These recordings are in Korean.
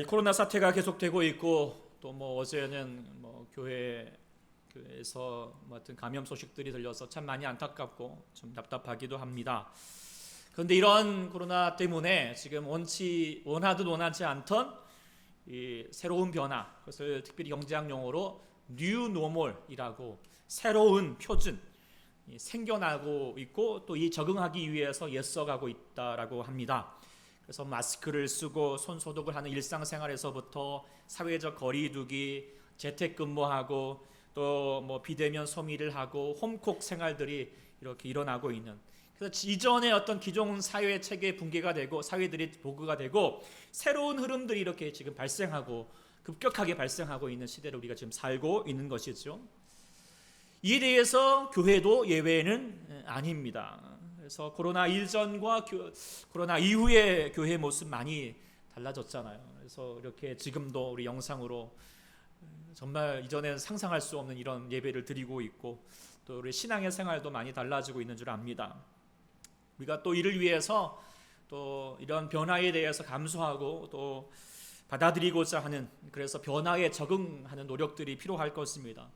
코로나 사태가 계속되고 있고 또 뭐 어제는 뭐 교회에서 뭐 하여튼 감염 소식들이 들려서 참 많이 안타깝고 좀 답답하기도 합니다. 그런데 이런 코로나 때문에 지금 원하든 원하지 않던 이 새로운 변화, 그것을 특별히 경제학 용어로 뉴 노멀이라고 새로운 표준 생겨나고 있고 또 이 적응하기 위해서 애써가고 있다라고 합니다. 그래서 마스크를 쓰고 손 소독을 하는 일상생활에서부터 사회적 거리두기, 재택근무하고 또 뭐 비대면 소미를 하고 홈콕 생활들이 이렇게 일어나고 있는, 그래서 이전의 어떤 기존 사회 체계 붕괴가 되고 사회들이 보그가 되고 새로운 흐름들이 이렇게 지금 발생하고 급격하게 발생하고 있는 시대를 우리가 지금 살고 있는 것이죠. 이에 대해서 교회도 예외는 아닙니다. 그래서 코로나 이전과 코로나 이후의 교회 모습 많이 달라졌잖아요. 그래서 이렇게 지금도 우리 영상으로 정말 이전에는 상상할 수 없는 이런 예배를 드리고 있고 또 우리 신앙의 생활도 많이 달라지고 있는 줄 압니다. 우리가 또 이를 위해서 또 이런 변화에 대해서 감수하고 또 받아들이고자 하는, 그래서 변화에 적응하는 노력들이 필요할 것입니다.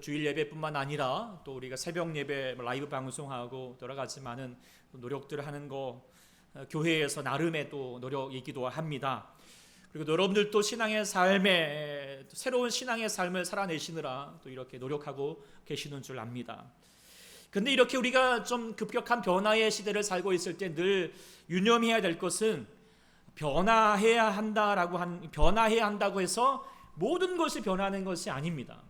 주일 예배뿐만 아니라 또 우리가 새벽 예배 라이브 방송하고 여러 가지 많은 노력들을 하는 거 교회에서 나름의 또 노력이기도 합니다. 그리고 여러분들도 신앙의 삶에 새로운 신앙의 삶을 살아내시느라 또 이렇게 노력하고 계시는 줄 압니다. 근데 이렇게 우리가 좀 급격한 변화의 시대를 살고 있을 때 늘 유념해야 될 것은 변화해야 한다고 해서 모든 것이 변하는 것이 아닙니다.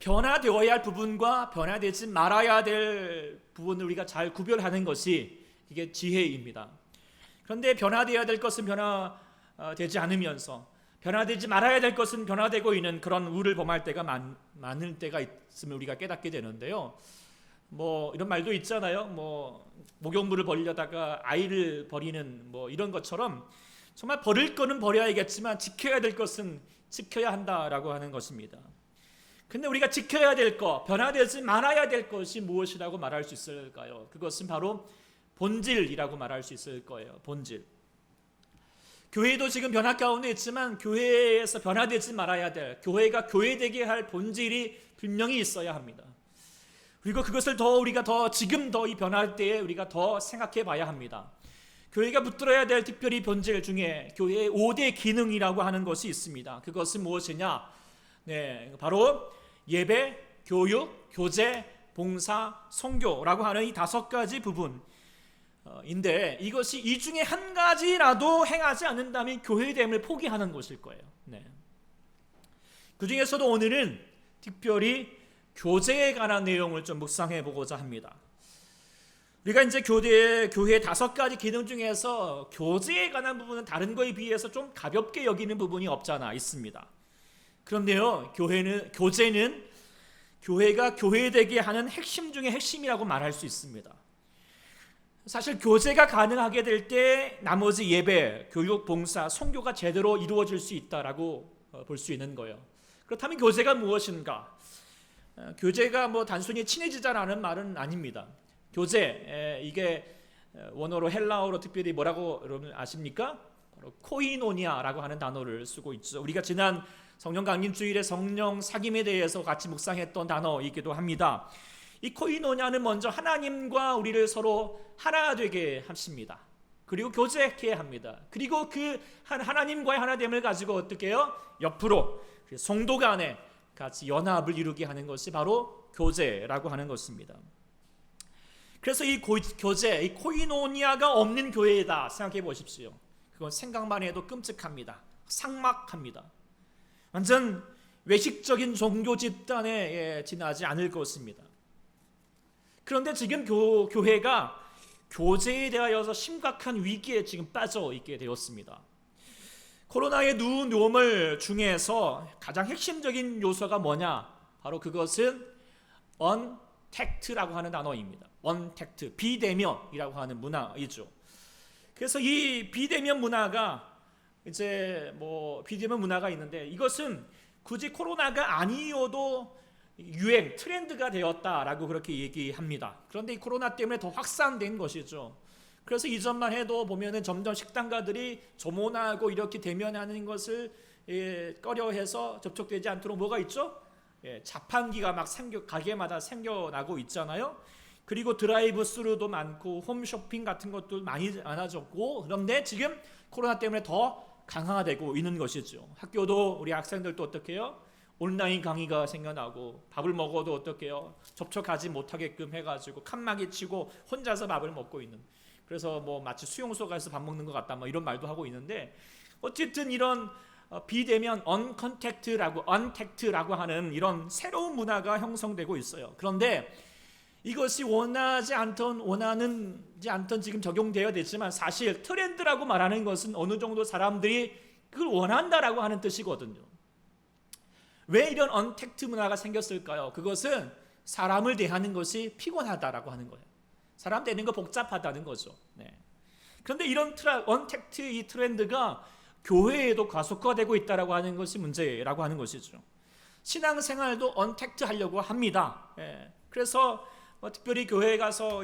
변화되어야 할 부분과 변화되지 말아야 될 부분을 우리가 잘 구별하는 것이 이게 지혜입니다. 그런데 변화되어야 될 것은 변화되지 않으면서 변화되지 말아야 될 것은 변화되고 있는 그런 우를 범할 때가 많을 때가 있음을 우리가 깨닫게 되는데요. 뭐 이런 말도 있잖아요. 뭐 목욕물을 버리려다가 아이를 버리는 뭐 이런 것처럼 정말 버릴 거는 버려야겠지만 지켜야 될 것은 지켜야 한다라고 하는 것입니다. 근데 우리가 지켜야 될 것, 변화되지 말아야 될 것이 무엇이라고 말할 수 있을까요? 그것은 바로 본질이라고 말할 수 있을 거예요. 본질. 교회도 지금 변화 가운데 있지만 교회에서 변화되지 말아야 될, 교회가 교회되게 할 본질이 분명히 있어야 합니다. 그리고 그것을 지금 더 이 변화할 때에 우리가 더 생각해 봐야 합니다. 교회가 붙들어야 될 특별히 본질 중에 교회의 5대 기능이라고 하는 것이 있습니다. 그것은 무엇이냐? 바로 예배, 교육, 교제, 봉사, 선교라고 하는 이 5가지 부분인데 이것이 이 중에 한 가지라도 행하지 않는다면 교회됨을 포기하는 것일 거예요. 그 중에서도 오늘은 특별히 교제에 관한 내용을 좀 묵상해 보고자 합니다. 우리가 이제 교회의 5가지 기능 중에서 교제에 관한 부분은 다른 거에 비해서 좀 가볍게 여기는 부분이 없잖아 있습니다. 그런데요, 교제는 교회가 교회되게 하는 핵심 중에 핵심이라고 말할 수 있습니다. 사실 교제가 가능하게 될 때 나머지 예배, 교육, 봉사, 선교가 제대로 이루어질 수 있다라고 볼 수 있는 거예요. 그렇다면 교제가 무엇인가? 교제가 뭐 단순히 친해지자라는 말은 아닙니다. 교제, 이게 원어로 헬라어로 특별히 뭐라고 여러분 아십니까? 바로 코이노니아라고 하는 단어를 쓰고 있죠. 우리가 지난 성령 강림 주일에 성령 사귐에 대해서 같이 묵상했던 단어이기도 합니다. 이 코이노니아는 먼저 하나님과 우리를 서로 하나 되게 하십니다. 그리고 교제케 합니다. 그리고 그 하나님과의 하나됨을 가지고 어떻게 해요? 옆으로 성도 간에 같이 연합을 이루게 하는 것이 바로 교제라고 하는 것입니다. 그래서 이 교제, 이 코이노니아가 없는 교회다 생각해 보십시오. 그건 생각만 해도 끔찍합니다. 삭막합니다. 완전 외식적인 종교 집단에 지나지 않을 것입니다. 그런데 지금 교회가 교제에 대하여서 심각한 위기에 지금 빠져 있게 되었습니다. 코로나의 뉴 노멀 중에서 가장 핵심적인 요소가 뭐냐? 바로 그것은 언택트라고 하는 단어입니다. 언택트, 비대면이라고 하는 문화이죠. 그래서 이 비대면 문화가 이제 뭐 비대면 문화가 있는데 이것은 굳이 코로나가 아니어도 유행, 트렌드가 되었다라고 그렇게 얘기합니다. 그런데 이 코로나 때문에 더 확산된 것이죠. 그래서 이전만 해도 보면은 점점 식당가들이 조문하고 이렇게 대면하는 것을 꺼려해서 접촉되지 않도록 뭐가 있죠? 자판기가 막 가게마다 생겨나고 있잖아요. 그리고 드라이브 스루도 많고 홈쇼핑 같은 것도 많아졌고, 그런데 지금 코로나 때문에 더 강화되고 있는 것이죠. 학교도 우리 학생들도 어떻게 해요? 온라인 강의가 생겨나고, 밥을 먹어도 어떻게 해요? 접촉하지 못하게끔 해가지고 칸막이 치고 혼자서 밥을 먹고 있는, 그래서 뭐 마치 수용소 가서 밥 먹는 것 같다 뭐 이런 말도 하고 있는데, 어쨌든 이런 비대면 언택트라고 하는 이런 새로운 문화가 형성되고 있어요. 그런데 이것이 원하지 않던 지금 적용되어야 되지만, 사실 트렌드라고 말하는 것은 어느 정도 사람들이 그걸 원한다라고 하는 뜻이거든요. 왜 이런 언택트 문화가 생겼을까요? 그것은 사람을 대하는 것이 피곤하다라고 하는 거예요. 사람 대하는 거 복잡하다는 거죠. 그런데 이런 언택트 이 트렌드가 교회에도 가속화되고 있다라고 하는 것이 문제라고 하는 것이죠. 신앙생활도 언택트 하려고 합니다. 그래서 특별히 교회에 가서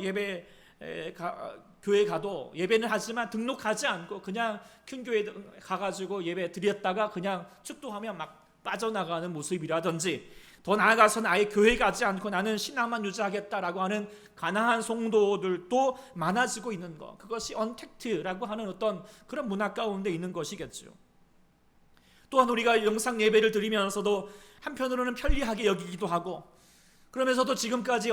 교회 가도 예배는 하지만 등록하지 않고 그냥 큰 교회 가가지고 예배 드렸다가 그냥 축도하면 막 빠져나가는 모습이라든지, 더 나아가서는 아예 교회 가지 않고 나는 신앙만 유지하겠다라고 하는 가난한 성도들도 많아지고 있는 것, 그것이 언택트라고 하는 어떤 그런 문화 가운데 있는 것이겠죠. 또한 우리가 영상 예배를 드리면서도 한편으로는 편리하게 여기기도 하고, 그러면서도 지금까지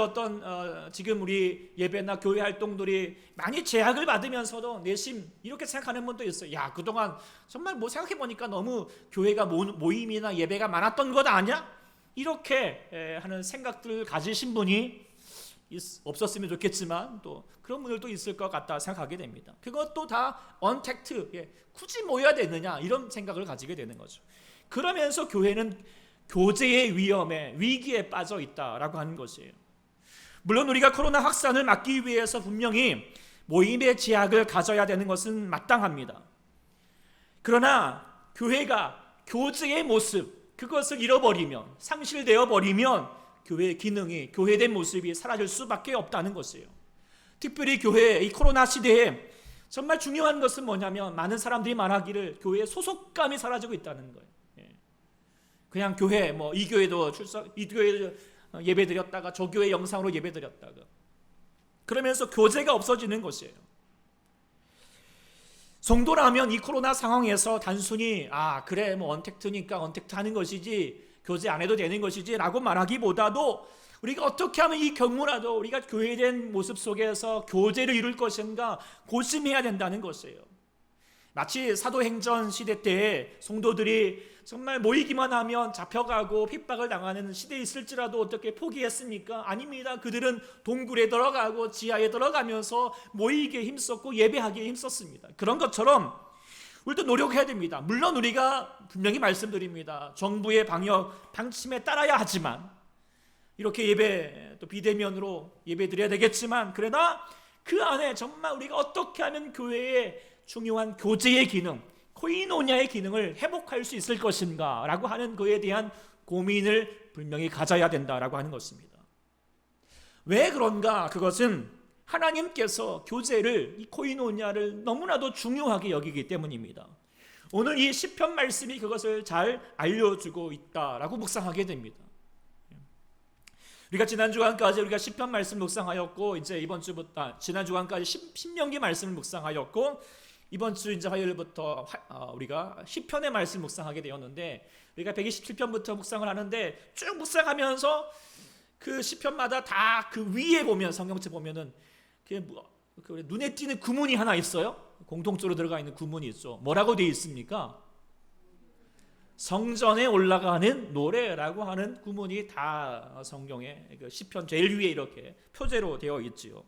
지금 우리 예배나 교회 활동들이 많이 제약을 받으면서도 내심 이렇게 생각하는 분도 있어요. 야, 그동안 정말 뭐 생각해보니까 너무 교회가 모임이나 예배가 많았던 것 아니야? 이렇게 하는 생각들을 가지신 분이 없었으면 좋겠지만 또 그런 분들도 있을 것 같다 생각하게 됩니다. 그것도 다 언택트, 굳이 모여야 되느냐 이런 생각을 가지게 되는 거죠. 그러면서 교회는 교제의 위기에 빠져 있다라고 하는 것이에요. 물론 우리가 코로나 확산을 막기 위해서 분명히 모임의 제약을 가져야 되는 것은 마땅합니다. 그러나 교회가 교제의 모습, 그것을 잃어버리면, 상실되어 버리면 교회의 기능이, 교회된 모습이 사라질 수밖에 없다는 것이에요. 특별히 이 코로나 시대에 정말 중요한 것은 뭐냐면, 많은 사람들이 말하기를 교회의 소속감이 사라지고 있다는 거예요. 그냥 교회, 이 교회도 이 교회 예배 드렸다가 저 교회 영상으로 예배 드렸다가, 그러면서 교제가 없어지는 것이에요. 성도라면 이 코로나 상황에서 단순히 그래 언택트니까 언택트 하는 것이지 교제 안 해도 되는 것이지 라고 말하기보다도, 우리가 어떻게 하면 이 경우라도 우리가 교회된 모습 속에서 교제를 이룰 것인가 고심해야 된다는 것이에요. 마치 사도행전 시대 때 성도들이 정말 모이기만 하면 잡혀가고 핍박을 당하는 시대에 있을지라도 어떻게 포기했습니까? 아닙니다. 그들은 동굴에 들어가고 지하에 들어가면서 모이기에 힘썼고 예배하기에 힘썼습니다. 그런 것처럼 우리도 노력해야 됩니다. 물론 우리가 분명히 말씀드립니다. 정부의 방역 방침에 따라야 하지만, 이렇게 예배 또 비대면으로 예배 드려야 되겠지만, 그러나 그 안에 정말 우리가 어떻게 하면 교회의 중요한 교제의 기능, 코이노냐의 기능을 회복할 수 있을 것인가 라고 하는 그에 대한 고민을 분명히 가져야 된다라고 하는 것입니다. 왜 그런가? 그것은 하나님께서 교제를, 이 코이노냐를 너무나도 중요하게 여기기 때문입니다. 오늘 이 시편 말씀이 그것을 잘 알려주고 있다라고 묵상하게 됩니다. 우리가 지난 주간까지 우리가 시편 말씀 묵상하였고, 이제 이번 주부터 지난 주간까지 신명기 말씀을 묵상하였고, 이번 주 이제 화요일부터 우리가 시편의 말씀 묵상하게 되었는데, 우리가 127편부터 묵상을 하는데, 쭉 묵상하면서 그 시편마다 다 그 위에 보면, 성경책 보면은 눈에 띄는 구문이 하나 있어요. 공통적으로 들어가 있는 구문이 있죠. 뭐라고 되어 있습니까? 성전에 올라가는 노래라고 하는 구문이 다 성경의 시편 제일 위에 이렇게 표제로 되어 있지요.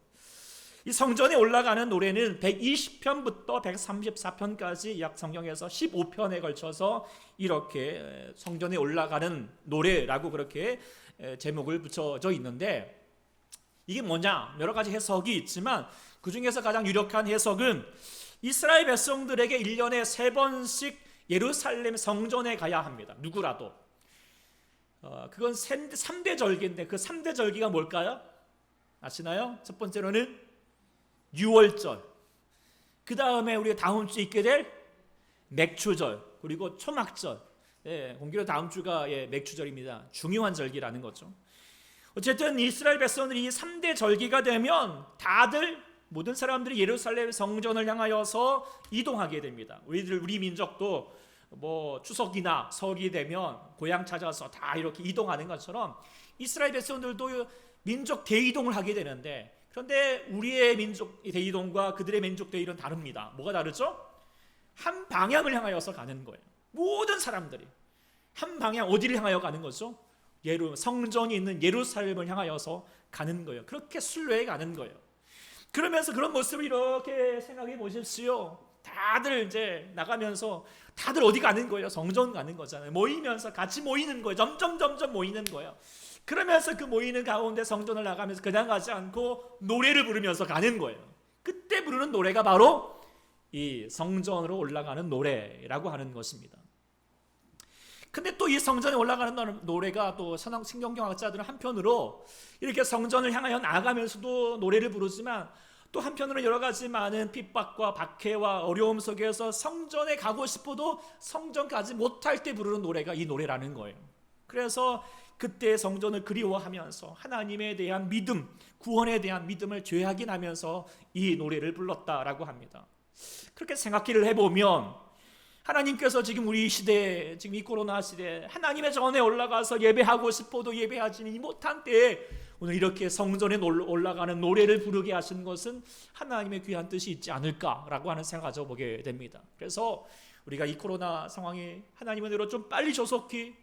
이 성전에 올라가는 노래는 120편부터 134편까지 약 성경에서 15편에 걸쳐서 이렇게 성전에 올라가는 노래라고 그렇게 제목을 붙여져 있는데, 이게 뭐냐? 여러 가지 해석이 있지만 그 중에서 가장 유력한 해석은 이스라엘 백성들에게 1년에 3번씩 예루살렘 성전에 가야 합니다. 누구라도. 그건 3대 절기인데, 그 3대 절기가 뭘까요? 아시나요? 첫 번째로는 유월절, 그 다음에 우리가 다음 주에 있게 될 맥추절, 그리고 초막절. 공교로 다음 주가 맥추절입니다. 중요한 절기라는 거죠. 어쨌든 이스라엘 백성들이 3대 절기가 되면 다들 모든 사람들이 예루살렘 성전을 향하여서 이동하게 됩니다. 우리 민족도 뭐 추석이나 설이 되면 고향 찾아서 다 이렇게 이동하는 것처럼 이스라엘 백성들도 민족 대이동을 하게 되는데, 그런데 우리의 민족 대이동과 그들의 민족 대이동은 다릅니다. 뭐가 다르죠? 한 방향을 향하여서 가는 거예요. 모든 사람들이 한 방향, 어디를 향하여 가는 거죠? 성전이 있는 예루살렘을 향하여서 가는 거예요. 그렇게 순례해 가는 거예요. 그러면서 그런 모습을 이렇게 생각해 보십시오. 다들 이제 나가면서 다들 어디 가는 거예요? 성전 가는 거잖아요. 모이면서 같이 모이는 거예요. 점점 모이는 거예요. 그러면서 그 모이는 가운데 성전을 나가면서 그냥 가지 않고 노래를 부르면서 가는 거예요. 그때 부르는 노래가 바로 이 성전으로 올라가는 노래라고 하는 것입니다. 근데 또 이 성전에 올라가는 노래가 또 신경경학자들은 한편으로 이렇게 성전을 향하여 나아가면서도 노래를 부르지만, 또 한편으로 여러 가지 많은 핍박과 박해와 어려움 속에서 성전에 가고 싶어도 성전 가지 못할 때 부르는 노래가 이 노래라는 거예요. 그래서 그때 성전을 그리워하면서 하나님에 대한 믿음, 구원에 대한 믿음을 죄악인하면서 이 노래를 불렀다라고 합니다. 그렇게 생각을 해보면 하나님께서 지금 우리 시대에, 지금 이 코로나 시대에 하나님의 전에 올라가서 예배하고 싶어도 예배하지 못한 때에 오늘 이렇게 성전에 올라가는 노래를 부르게 하신 것은 하나님의 귀한 뜻이 있지 않을까라고 하는 생각을 가져보게 됩니다. 그래서 우리가 이 코로나 상황이 하나님의 은혜로 좀 빨리 조속히,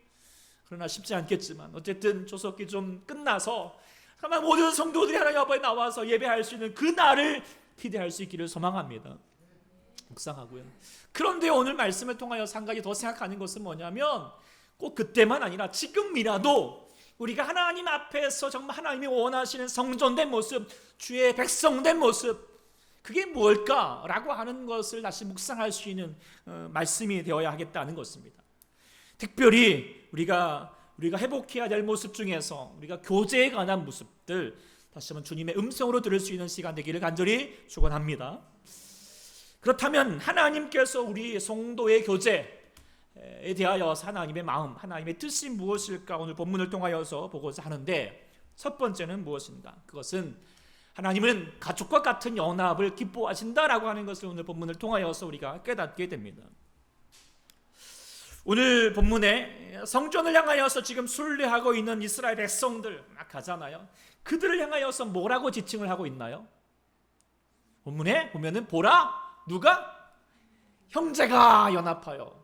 그러나 쉽지 않겠지만 어쨌든 조속히 좀 끝나서 아마 모든 성도들이 하나님 앞에 나와서 예배할 수 있는 그 날을 기대할 수 있기를 소망합니다. 묵상하고요. 그런데 오늘 말씀을 통하여서 한 가지 더 생각하는 것은 뭐냐면, 꼭 그때만 아니라 지금이라도 우리가 하나님 앞에서 정말 하나님이 원하시는 성전된 모습, 주의 백성된 모습, 그게 뭘까라고 하는 것을 다시 묵상할 수 있는 말씀이 되어야 하겠다는 것입니다. 특별히 우리가 회복해야 될 모습 중에서 우리가 교제에 관한 모습들, 다시 한번 주님의 음성으로 들을 수 있는 시간 되기를 간절히 축원합니다. 그렇다면 하나님께서 우리 성도의 교제에 대하여서 하나님의 마음, 하나님의 뜻이 무엇일까 오늘 본문을 통하여서 보고자 하는데, 첫 번째는 무엇인가? 그것은 하나님은 가족과 같은 연합을 기뻐하신다라고 하는 것을 오늘 본문을 통하여서 우리가 깨닫게 됩니다. 오늘 본문에 성전을 향하여서 지금 순례하고 있는 이스라엘 백성들 막 가잖아요. 그들을 향하여서 뭐라고 지칭을 하고 있나요? 본문에 보면은 보라, 누가? 형제가 연합하여.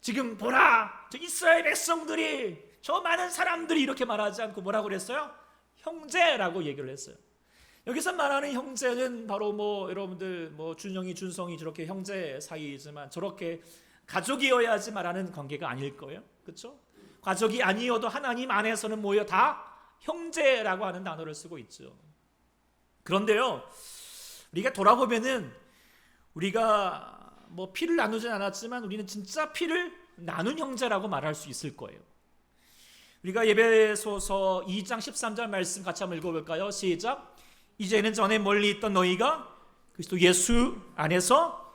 지금 보라, 저 이스라엘 백성들이, 저 많은 사람들이 이렇게 말하지 않고 뭐라고 그랬어요? 형제라고 얘기를 했어요. 여기서 말하는 형제는 바로 여러분들 준영이, 준성이 저렇게 형제 사이이지만 저렇게 가족이어야지 말하는 관계가 아닐 거예요. 그렇죠? 가족이 아니어도 하나님 안에서는 뭐예요? 다 형제라고 하는 단어를 쓰고 있죠. 그런데요, 우리가 돌아보면은 우리가 피를 나누진 않았지만 우리는 진짜 피를 나눈 형제라고 말할 수 있을 거예요. 우리가 에베소서 2장 13절 말씀 같이 한번 읽어볼까요? 시작. 이제는 전에 멀리 있던 너희가 그리스도 예수 안에서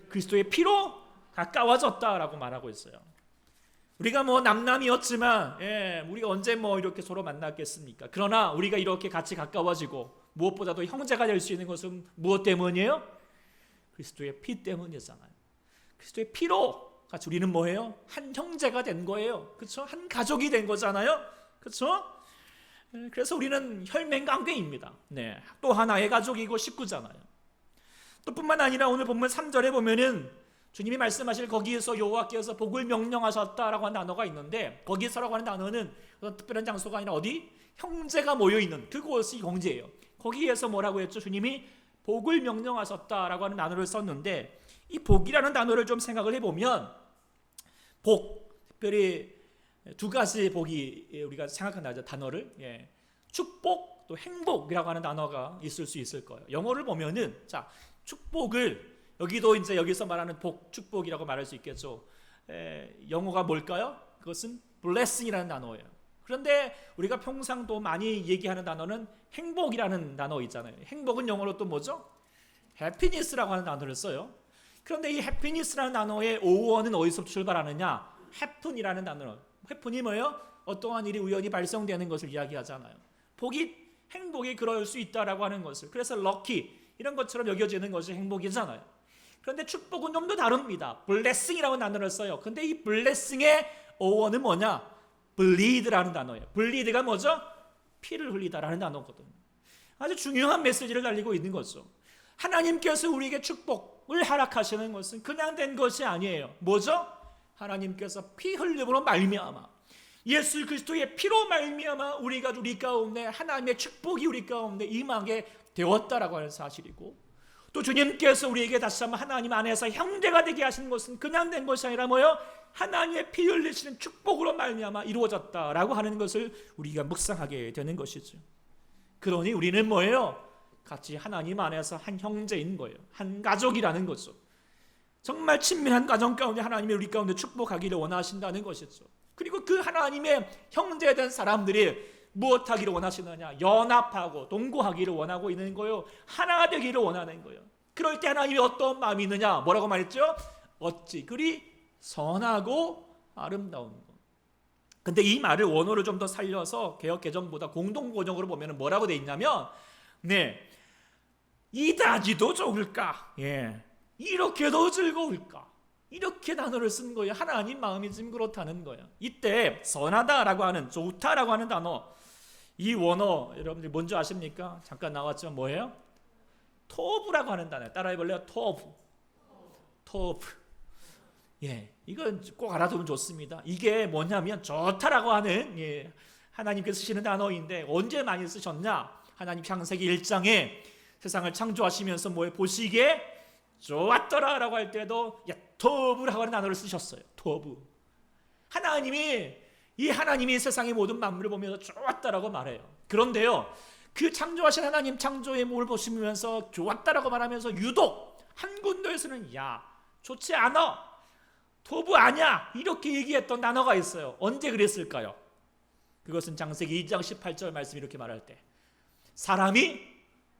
그리스도의 피로 가까워졌다라고 말하고 있어요. 우리가 남남이었지만 우리가 언제 이렇게 서로 만났겠습니까? 그러나 우리가 이렇게 같이 가까워지고 무엇보다도 형제가 될 수 있는 것은 무엇 때문이에요? 그리스도의 피 때문이잖아요. 그리스도의 피로 같이 우리는 뭐예요? 한 형제가 된 거예요. 그렇죠? 한 가족이 된 거잖아요. 그렇죠? 그래서 우리는 혈맹관계입니다. 네, 또 하나의 가족이고 식구잖아요. 또 뿐만 아니라 오늘 본문 3절에 보면은 주님이 말씀하실 거기에서 여호와께서 복을 명령하셨다라고 하는 단어가 있는데, 거기서라고 하는 단어는 어떤 특별한 장소가 아니라 어디? 형제가 모여있는 그곳이 형제예요. 거기에서 뭐라고 했죠? 주님이 복을 명령하셨다라고 하는 단어를 썼는데, 이 복이라는 단어를 좀 생각을 해보면 복, 특별히 두 가지 복이 우리가 생각하는 단어를 축복 또 행복이라고 하는 단어가 있을 수 있을 거예요. 영어를 보면은 축복을 여기도 이제 여기서 말하는 복, 축복이라고 말할 수 있겠죠. 영어가 뭘까요? 그것은 blessing이라는 단어예요. 그런데 우리가 평상 또 많이 얘기하는 단어는 행복이라는 단어 있잖아요. 행복은 영어로 또 뭐죠? 해피니스라고 하는 단어를 써요. 그런데 이 해피니스라는 단어의 오원은 어디서 출발하느냐? 해픈이라는 단어. 해픈이 뭐예요? 어떠한 일이 우연히 발생되는 것을 이야기하잖아요. 행복이 그럴 수 있다라고 하는 것을. 그래서 럭키 이런 것처럼 여겨지는 것이 행복이잖아요. 그런데 축복은 좀 더 다릅니다. 블레싱이라고 하는 단어를 써요. 근데 이 블레싱의 어원은 뭐냐? bleed라는 단어예요. bleed가 뭐죠? 피를 흘리다라는 단어거든요. 아주 중요한 메시지를 달리고 있는 거죠. 하나님께서 우리에게 축복을 허락하시는 것은 그냥 된 것이 아니에요. 뭐죠? 하나님께서 피 흘림으로 말미암아, 예수 그리스도의 피로 말미암아 우리가 우리 가운데 하나님의 축복이 우리 가운데 임하게 되었다라고 하는 사실이고, 또 주님께서 우리에게 다시 한번 하나님 안에서 형제가 되게 하시는 것은 그냥 된 것이 아니라 뭐요? 하나님의 피 흘리시는 축복으로 말미암아 이루어졌다라고 하는 것을 우리가 묵상하게 되는 것이죠. 그러니 우리는 뭐예요? 같이 하나님 안에서 한 형제인 거예요. 한 가족이라는 거죠. 정말 친밀한 가정 가운데 하나님이 우리 가운데 축복하기를 원하신다는 것이죠. 그리고 그 하나님의 형제된 사람들이 무엇하기를 원하시느냐? 연합하고 동거하기를 원하고 있는 거예요. 하나가 되기를 원하는 거예요. 그럴 때 하나님이 어떤 마음이 있느냐? 뭐라고 말했죠? 어찌 그리 선하고 아름다운 것. 근데 이 말을 원어를 좀 더 살려서 개역개정보다 공동번역으로 보면 뭐라고 돼 있냐면, 이다지도 좋을까? 이렇게도 즐거울까? 이렇게 단어를 쓴 거예요. 하나님 마음이 지금 그렇다는 거예요. 이때 선하다라고 하는, 좋다라고 하는 단어, 이 원어 여러분들 뭔지 아십니까? 잠깐 나왔지만 뭐예요? 토브라고 하는 단어예요. 따라해볼래요? 토브. 이건 꼭 알아두면 좋습니다. 이게 뭐냐면 좋다라고 하는, 하나님께서 쓰시는 단어인데 언제 많이 쓰셨냐? 하나님 창세기 1장에 세상을 창조하시면서 보시기에 좋았더라라고 할 때도 토브라고 하는 단어를 쓰셨어요. 토브. 하나님이 세상의 모든 만물을 보면서 좋았다라고 말해요. 그런데요, 그 창조하신 하나님 창조의 몸을 보시면서 좋았다라고 말하면서 유독 한 군데에서는 좋지 않아, 토브 아니야, 이렇게 얘기했던 단어가 있어요. 언제 그랬을까요? 그것은 창세기 2장 18절 말씀 이렇게 말할 때, 사람이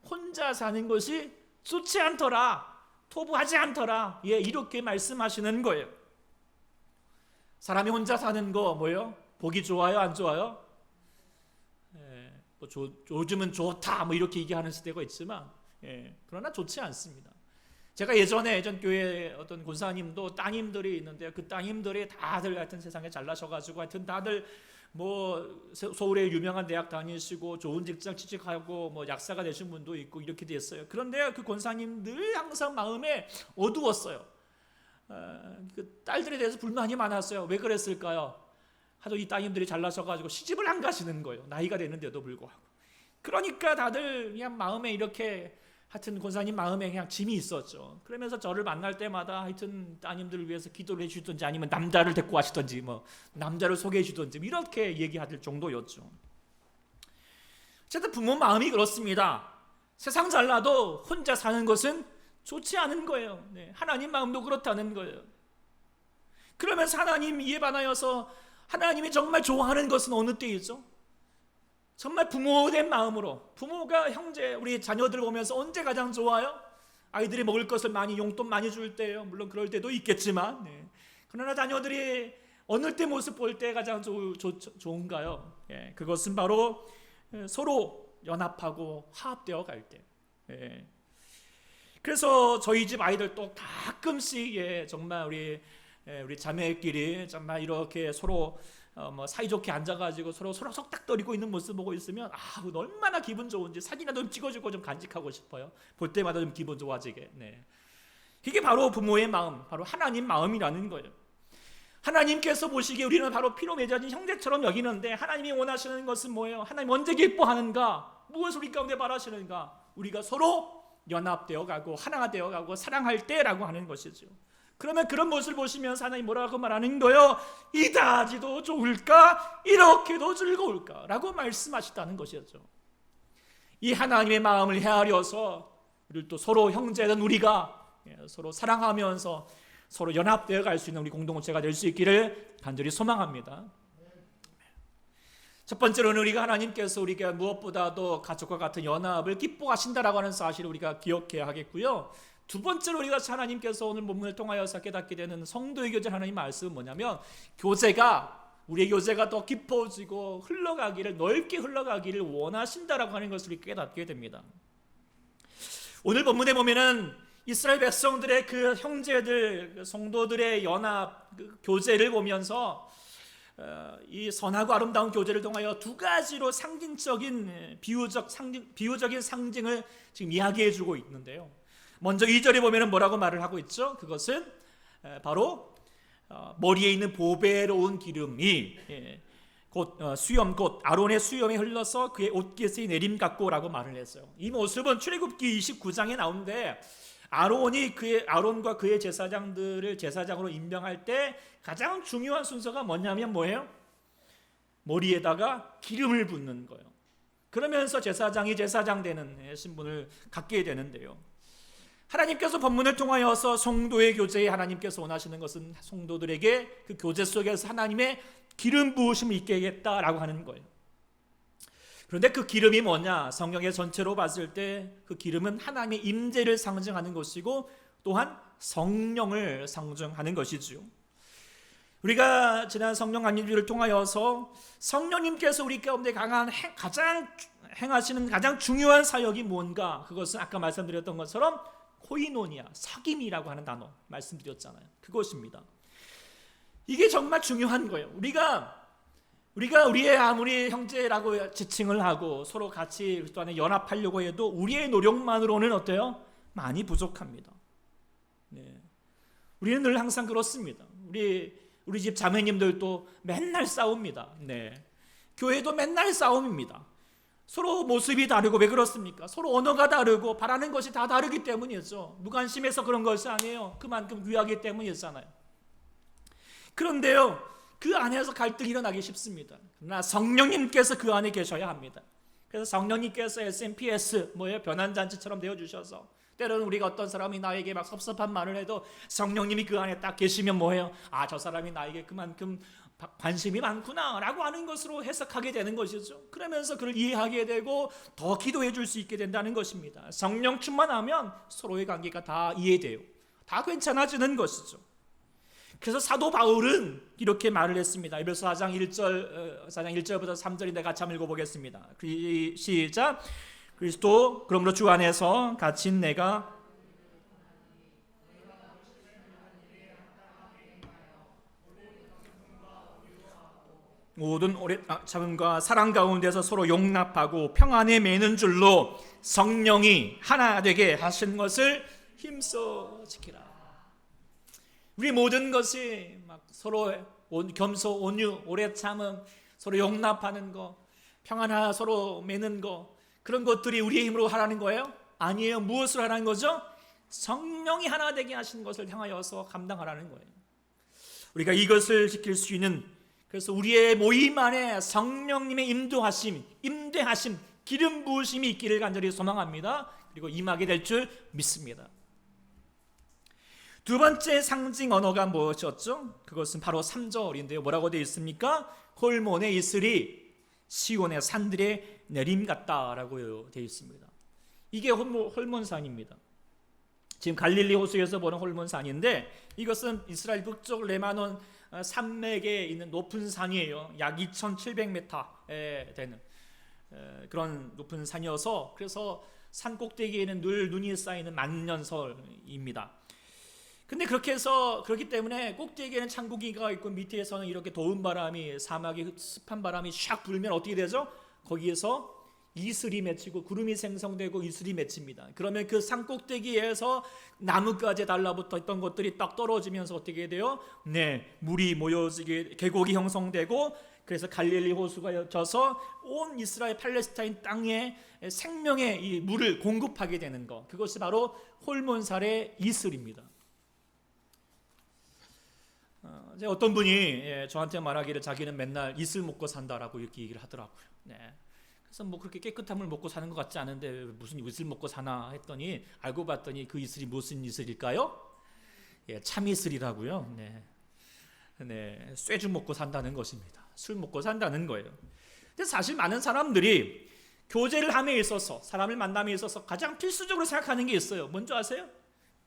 혼자 사는 것이 좋지 않더라, 토부하지 않더라, 이렇게 말씀하시는 거예요. 사람이 혼자 사는 거 뭐예요? 보기 좋아요, 안 좋아요? 요즘은 좋다 이렇게 얘기하는 시대가 있지만, 그러나 좋지 않습니다. 제가 예전 교회 어떤 권사님도 따님들이 있는데, 그 따님들이 다들 하여튼 세상에 잘나셔가지고 하여튼 다들 서울에 유명한 대학 다니시고 좋은 직장 취직하고 약사가 되신 분도 있고 이렇게 됐어요. 그런데 그 권사님 늘 항상 마음에 어두웠어요. 그 딸들에 대해서 불만이 많았어요. 왜 그랬을까요? 하도 이 따님들이 잘나셔가지고 시집을 안 가시는 거예요. 나이가 됐는데도 불구하고. 그러니까 다들 그냥 마음에 이렇게, 하여튼 권사님 마음에 그냥 짐이 있었죠. 그러면서 저를 만날 때마다 하여튼 따님들을 위해서 기도를 해주든지 아니면 남자를 데리고 하시든지 남자를 소개해 주든지 이렇게 얘기할 정도였죠. 어쨌든 부모 마음이 그렇습니다. 세상 잘나도 혼자 사는 것은 좋지 않은 거예요. 하나님 마음도 그렇다는 거예요. 그러면서 하나님 이에 반하여서 하나님이 정말 좋아하는 것은 어느 때이죠? 정말 부모된 마음으로, 부모가 형제, 우리 자녀들 보면서 언제 가장 좋아요? 아이들이 먹을 것을 용돈 많이 줄 때예요. 물론 그럴 때도 있겠지만, 그러나 자녀들이 어느 때 모습 볼 때 가장 좋은가요? 그것은 바로 서로 연합하고 화합되어 갈 때. 그래서 저희 집 아이들도 가끔씩 정말 우리 자매끼리 정말 이렇게 서로 사이좋게 앉아가지고 서로 속닥거리고 있는 모습 보고 있으면 얼마나 기분 좋은지 사진이라도 좀 찍어주고 좀 간직하고 싶어요. 볼 때마다 좀 기분 좋아지게. 이게 바로 부모의 마음, 바로 하나님 마음이라는 거예요. 하나님께서 보시기에 우리는 바로 피로 맺어진 형제처럼 여기는데, 하나님이 원하시는 것은 뭐예요? 하나님 언제 기뻐하는가? 무엇을 우리 가운데 바라시는가? 우리가 서로 연합되어 가고 하나가 되어 가고 사랑할 때라고 하는 것이죠. 그러면 그런 모습을 보시면서 하나님 뭐라고 말하는 거예요? 이다지도 좋을까? 이렇게도 즐거울까? 라고 말씀하셨다는 것이었죠. 이 하나님의 마음을 헤아려서 우리 또 서로 형제된 우리가 서로 사랑하면서 서로 연합되어 갈 수 있는 우리 공동체가 될 수 있기를 간절히 소망합니다. 첫 번째로는 우리가 하나님께서 우리가 무엇보다도 가족과 같은 연합을 기뻐하신다라고 하는 사실을 우리가 기억해야 하겠고요. 두 번째로 우리가 하나님께서 오늘 본문을 통하여서 깨닫게 되는 성도의 교제 하나님 말씀은 뭐냐면 우리의 교제가 더 깊어지고 흘러가기를 넓게 흘러가기를 원하신다라고 하는 것을 우리 깨닫게 됩니다. 오늘 본문에 보면은 이스라엘 백성들의 그 형제들 성도들의 연합 교제를 보면서 이 선하고 아름다운 교제를 통하여 두 가지로 상징적인 비유적인 상징을 지금 이야기해 주고 있는데요. 먼저 2절에 보면은 뭐라고 말을 하고 있죠? 그것은 바로 머리에 있는 보배로운 기름이 곧 아론의 수염에 흘러서 그의 옷깃에 내림 같고라고 말을 했어요. 이 모습은 출애굽기 29장에 나오는데 아론과 그의 제사장들을 제사장으로 임명할 때 가장 중요한 순서가 뭐냐면 뭐예요? 머리에다가 기름을 붓는 거예요. 그러면서 제사장이 제사장 되는 신분을 갖게 되는데요. 하나님께서 본문을 통하여서 성도의 교제에 하나님께서 원하시는 것은 성도들에게 그 교제 속에서 하나님의 기름 부으심을 있게 하겠다라고 하는 거예요. 그런데 그 기름이 뭐냐? 성경의 전체로 봤을 때 그 기름은 하나님의 임재를 상징하는 것이고 또한 성령을 상징하는 것이지요. 우리가 지난 성령 안리주를 통하여서 성령님께서 우리 가운데 행하시는 가장 중요한 사역이 뭔가? 그것은 아까 말씀드렸던 것처럼 코이노니아, 사귐이라고 하는 단어 말씀드렸잖아요. 그것입니다. 이게 정말 중요한 거예요. 우리가 우리의 아무리 형제라고 지칭을 하고 서로 같이 또 안에 연합하려고 해도 우리의 노력만으로는 어때요? 많이 부족합니다. 네. 우리는 늘 항상 그렇습니다. 우리 집 자매님들도 맨날 싸웁니다. 네. 교회도 맨날 싸움입니다. 서로 모습이 다르고 왜 그렇습니까? 서로 언어가 다르고 바라는 것이 다 다르기 때문이죠. 무관심해서 그런 것이 아니에요. 그만큼 귀하기 때문이잖아요. 그런데요, 그 안에서 갈등이 일어나기 쉽습니다. 그러나 성령님께서 그 안에 계셔야 합니다. 그래서 성령님께서 SMPS 변환잔치처럼 되어주셔서 때로는 우리가 어떤 사람이 나에게 막 섭섭한 말을 해도 성령님이 그 안에 딱 계시면 뭐예요? 아, 저 사람이 나에게 그만큼 관심이 많구나 라고 하는 것으로 해석하게 되는 것이죠. 그러면서 그를 이해하게 되고 더 기도해 줄 수 있게 된다는 것입니다. 성령 충만하면 서로의 관계가 다 이해돼요. 다 괜찮아지는 것이죠. 그래서 사도 바울은 이렇게 말을 했습니다. 에베소 4장 1절부터 3절인데 같이 한번 읽어보겠습니다. 시작. 그리스도 그러므로 주 안에서 갇힌 내가 모든 오래 참음과 사랑 가운데서 서로 용납하고 평안에 매는 줄로 성령이 하나 되게 하신 것을 힘써 지키라. 우리 모든 것이 막 서로 겸손, 온유, 오래 참음, 서로 용납하는 거, 평안하 서로 매는 거, 그런 것들이 우리의 힘으로 하라는 거예요? 아니에요. 무엇을 하라는 거죠? 성령이 하나 되게 하신 것을 향하여서 감당하라는 거예요. 우리가 이것을 지킬 수 있는, 그래서 우리의 모임 안에 성령님의 임대하심, 기름 부으심이 있기를 간절히 소망합니다. 그리고 임하게 될 줄 믿습니다. 두 번째 상징 언어가 무엇이었죠? 그것은 바로 3절인데요. 뭐라고 되어 있습니까? 홀몬의 이슬이 시온의 산들에 내림 같다라고 되어 있습니다. 이게 홀몬산입니다. 지금 갈릴리 호수에서 보는 홀몬산인데 이것은 이스라엘 북쪽 레바논 산맥에 있는 높은 산이에요. 약 2,700m에 되는 그런 높은 산이어서 그래서 산 꼭대기에는 늘 눈이 쌓이는 만년설입니다. 근데 그렇기 때문에 꼭대기에는 찬고기가 있고 밑에서는 이렇게 더운 바람이 사막의 습한 바람이 샥 불면 어떻게 되죠? 거기에서 이슬이 맺히고 구름이 생성되고 이슬이 맺힙니다. 그러면 그 산 꼭대기에서 나뭇가지에 달라붙어 있던 것들이 딱 떨어지면서 어떻게 돼요? 네, 물이 모여지게 계곡이 형성되고 그래서 갈릴리 호수가 져서 온 이스라엘 팔레스타인 땅에 생명의 이 물을 공급하게 되는 것. 그것이 바로 홀몬산의 이슬입니다. 어떤 분이 저한테 말하기를 자기는 맨날 이슬 먹고 산다라고 이렇게 얘기를 하더라고요. 네. 그래서 뭐 그렇게 깨끗한 물 먹고 사는 것 같지 않은데 무슨 이슬 먹고 사나 했더니 알고 봤더니 그 이슬이 무슨 이슬일까요? 참이슬이라고요. 네. 쇠주 먹고 산다는 것입니다. 술 먹고 산다는 거예요. 근데 사실 많은 사람들이 교제를 함에 있어서, 사람을 만남에 있어서 가장 필수적으로 생각하는 게 있어요. 뭔지 아세요?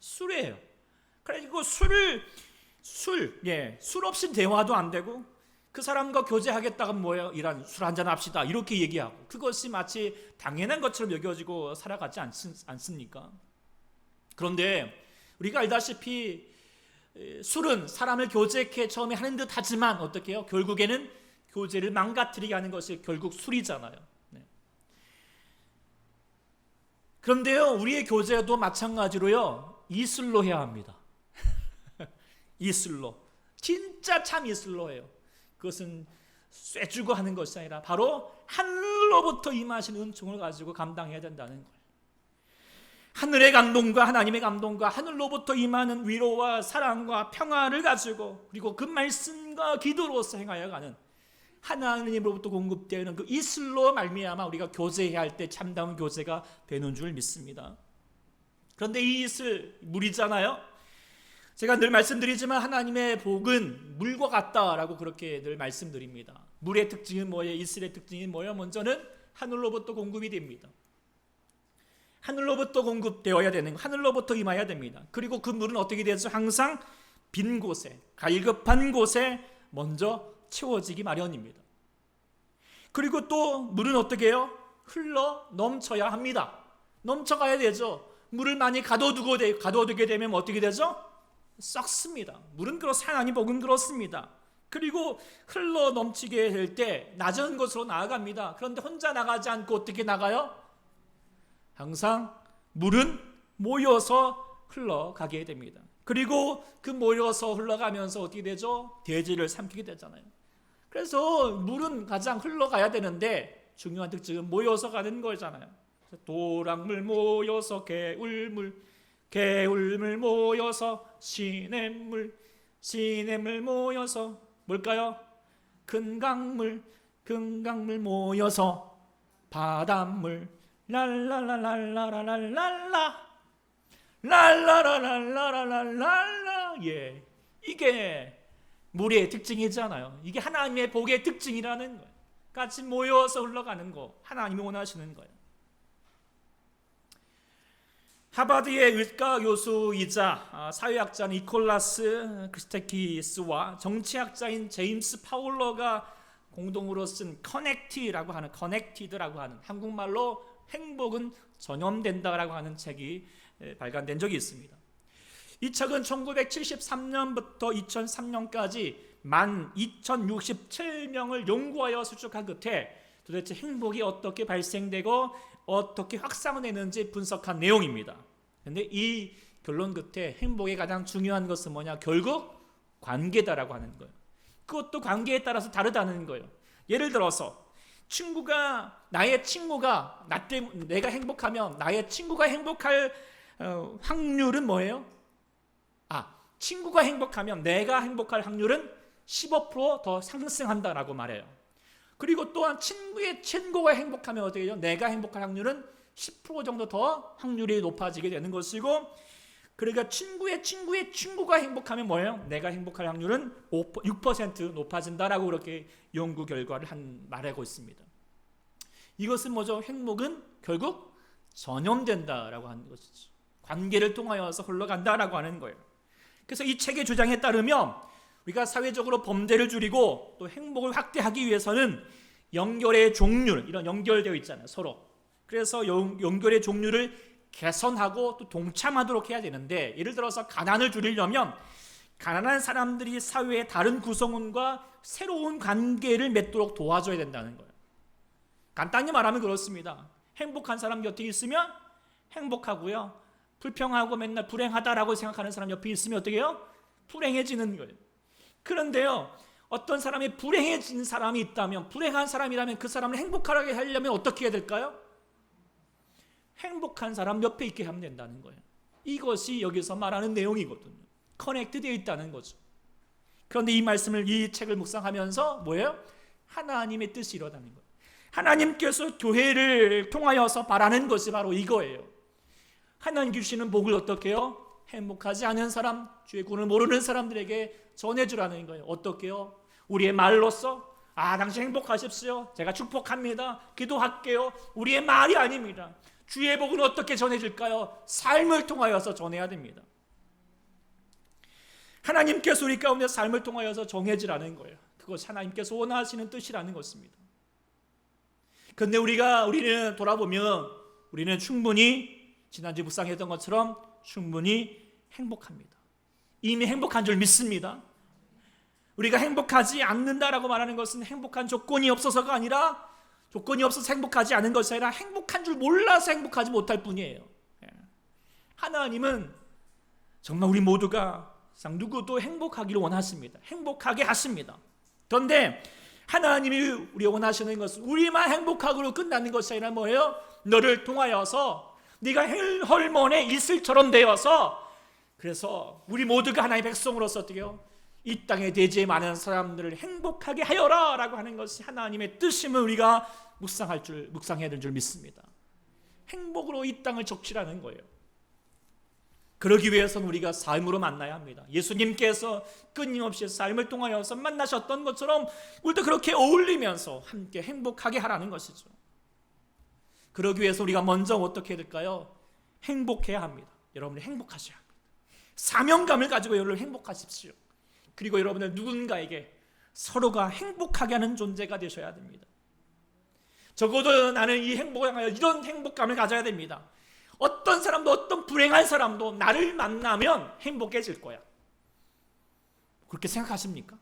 술이에요. 그래가지고 술 없이 대화도 안 되고, 그 사람과 교제하겠다가 뭐예요? 이런 술 한잔 합시다 이렇게 얘기하고, 그것이 마치 당연한 것처럼 여겨지고 살아가지 않습니까? 그런데 우리가 알다시피 술은 사람을 교제케 처음에 하는 듯 하지만 어떻게 해요? 결국에는 교제를 망가뜨리게 하는 것이 결국 술이잖아요. 네. 그런데요, 우리의 교제도 마찬가지로요, 이술로 해야 합니다. 이술로. 진짜 참 이술로예요. 그것은 쇠주고 하는 것이 아니라 바로 하늘로부터 임하신 은총을 가지고 감당해야 된다는 거예요. 하늘의 감동과 하나님의 감동과 하늘로부터 임하는 위로와 사랑과 평화를 가지고, 그리고 그 말씀과 기도로서 행하여 가는 하나님으로부터 공급되는 그 이슬로 말미암아 우리가 교제해야 할 때 참다운 교제가 되는 줄 믿습니다. 그런데 이 이슬 물이잖아요. 제가 늘 말씀드리지만 하나님의 복은 물과 같다라고 그렇게 늘 말씀드립니다. 물의 특징은 뭐예요? 이슬의 특징이 뭐예요? 먼저는 하늘로부터 공급이 됩니다. 하늘로부터 공급되어야 되는, 하늘로부터 임해야 됩니다. 그리고 그 물은 어떻게 되죠? 항상 빈 곳에, 갈급한 곳에 먼저 채워지기 마련입니다. 그리고 또 물은 어떻게 해요? 흘러 넘쳐야 합니다. 넘쳐가야 되죠. 물을 많이 가둬두게 되면 어떻게 되죠? 썩습니다. 물은 그렇습니다. 하나님 복은 그렇습니다. 그리고 흘러 넘치게 될 때 낮은 곳으로 나아갑니다. 그런데 혼자 나가지 않고 어떻게 나가요? 항상 물은 모여서 흘러가게 됩니다. 그리고 그 모여서 흘러가면서 어떻게 되죠? 대지를 삼키게 되잖아요. 그래서 물은 가장 흘러가야 되는데 중요한 특징은 모여서 가는 거잖아요. 도랑물 모여서 개울물, 개울물 모여서 시냇물, 시냇물 모여서 뭘까요? 금강물, 금강물 모여서 바닷물, 랄랄랄랄랄랄랄라, 랄라랄랄랄랄랄라. 예, 이게 물의 특징이잖아요. 이게 하나님의 복의 특징이라는 거예요. 같이 모여서 흘러가는 거, 하나님이 원하시는 거예요. 하버드의 의과 교수이자 사회학자인 니콜라스 크리스테키스와 정치학자인 제임스 파울러가 공동으로 쓴 커넥티드라고 하는 한국말로 행복은 전염된다라고 하는 책이 발간된 적이 있습니다. 이 책은 1973년부터 2003년까지 12,067명을 연구하여 수축한 끝에 도대체 행복이 어떻게 발생되고 어떻게 확산되는지 분석한 내용입니다. 그런데 이 결론 끝에 행복의 가장 중요한 것은 뭐냐? 결국 관계다라고 하는 거예요. 그것도 관계에 따라서 다르다는 거예요. 예를 들어서 나의 친구가 나 때문에 내가 행복하면 나의 친구가 행복할 확률은 뭐예요? 친구가 행복하면 내가 행복할 확률은 15% 더 상승한다라고 말해요. 그리고 또한 친구의 친구가 행복하면 어떻게 되죠? 내가 행복할 확률은 10% 정도 더 확률이 높아지게 되는 것이고, 그러니까 친구의 친구가 행복하면 뭐예요? 내가 행복할 확률은 6% 높아진다라고 그렇게 연구 결과를 말하고 있습니다. 이것은 뭐죠? 행복은 결국 전염된다라고 하는 것이죠. 관계를 통하여서 흘러간다라고 하는 거예요. 그래서 이 책의 주장에 따르면 우리가 사회적으로 범죄를 줄이고 또 행복을 확대하기 위해서는 연결의 종류, 이런 연결되어 있잖아요, 서로. 그래서 연결의 종류를 개선하고 또 동참하도록 해야 되는데, 예를 들어서 가난을 줄이려면 가난한 사람들이 사회의 다른 구성원과 새로운 관계를 맺도록 도와줘야 된다는 거예요. 간단히 말하면 그렇습니다. 행복한 사람 곁에 있으면 행복하고요, 불평하고 맨날 불행하다라고 생각하는 사람 옆에 있으면 어떻게 해요? 불행해지는 거예요. 그런데요, 어떤 사람이 불행해진 사람이 있다면, 불행한 사람이라면 그 사람을 행복하게 하려면 어떻게 해야 될까요? 행복한 사람 옆에 있게 하면 된다는 거예요. 이것이 여기서 말하는 내용이거든요. 커넥트 되어 있다는 거죠. 그런데 이 책을 묵상하면서 뭐예요? 하나님의 뜻이 일어나는 거예요. 하나님께서 교회를 통하여서 바라는 것이 바로 이거예요. 하나님 주시는 복을 어떻게 해요? 행복하지 않은 사람, 주의 구원을 모르는 사람들에게 전해주라는 거예요. 어떻게 해요? 우리의 말로써, 당신 행복하십시오. 제가 축복합니다. 기도할게요. 우리의 말이 아닙니다. 주의 복은 어떻게 전해질까요? 삶을 통하여서 전해야 됩니다. 하나님께서 우리 가운데 삶을 통하여서 정해지라는 거예요. 그것이 하나님께서 원하시는 뜻이라는 것입니다. 그런데 우리는 돌아보면 우리는 충분히 지난주 묵상했던 것처럼 충분히 행복합니다. 이미 행복한 줄 믿습니다. 우리가 행복하지 않는다라고 말하는 것은 행복한 조건이 없어서가 아니라 조건이 없어서 행복하지 않은 것이 아니라 행복한 줄 몰라서 행복하지 못할 뿐이에요. 하나님은 정말 우리 모두가 누구도 행복하기를 원하십니다. 행복하게 하십니다. 그런데 하나님이 우리 원하시는 것은 우리만 행복하기로 끝나는 것이 아니라 뭐예요? 너를 통하여서 네가 헐몬의 이슬처럼 되어서 그래서 우리 모두가 하나님의 백성으로서 어떻게요? 이 땅의 대지의 많은 사람들을 행복하게 하여라 라고 하는 것이 하나님의 뜻임을 우리가 묵상해야 될 줄 믿습니다. 행복으로 이 땅을 적시라는 거예요. 그러기 위해서는 우리가 삶으로 만나야 합니다. 예수님께서 끊임없이 삶을 통하여서 만나셨던 것처럼 우리도 그렇게 어울리면서 함께 행복하게 하라는 것이죠. 그러기 위해서 우리가 먼저 어떻게 해야 될까요? 행복해야 합니다. 여러분이 행복하셔야 합니다. 사명감을 가지고 여러분 행복하십시오. 그리고 여러분들 누군가에게 서로가 행복하게 하는 존재가 되셔야 됩니다. 적어도 나는 이 행복을 향하여 이런 행복감을 가져야 됩니다. 어떤 사람도 어떤 불행한 사람도 나를 만나면 행복해질 거야. 그렇게 생각하십니까?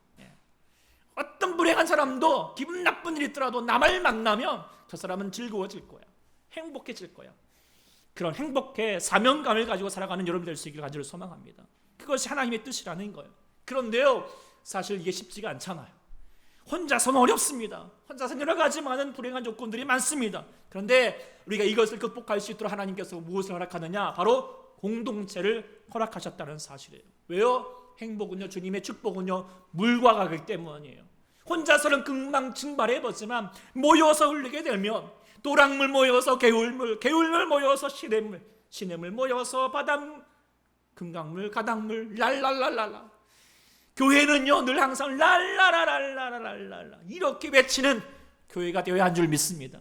어떤 불행한 사람도 기분 나쁜 일이 있더라도 나를 만나면 저 사람은 즐거워질 거야. 행복해질 거야. 그런 행복의 사명감을 가지고 살아가는 여러분 될 수 있기를 간절히 소망합니다. 그것이 하나님의 뜻이라는 거예요. 그런데요, 사실 이게 쉽지가 않잖아요. 혼자서는 어렵습니다. 혼자서는 여러 가지 많은 불행한 조건들이 많습니다. 그런데 우리가 이것을 극복할 수 있도록 하나님께서 무엇을 허락하느냐? 바로 공동체를 허락하셨다는 사실이에요. 왜요? 행복은요, 주님의 축복은요, 물과 같기 때문이에요. 혼자서는 금방 증발해보지만 모여서 흘리게 되면 도랑물 모여서 개울물, 개울물 모여서 시냇물, 시냇물 모여서 바닷물, 금강물, 가닥물, 랄랄랄랄라. 교회는요 늘 항상 랄라라랄라랄라 이렇게 외치는 교회가 되어야 한 줄 믿습니다.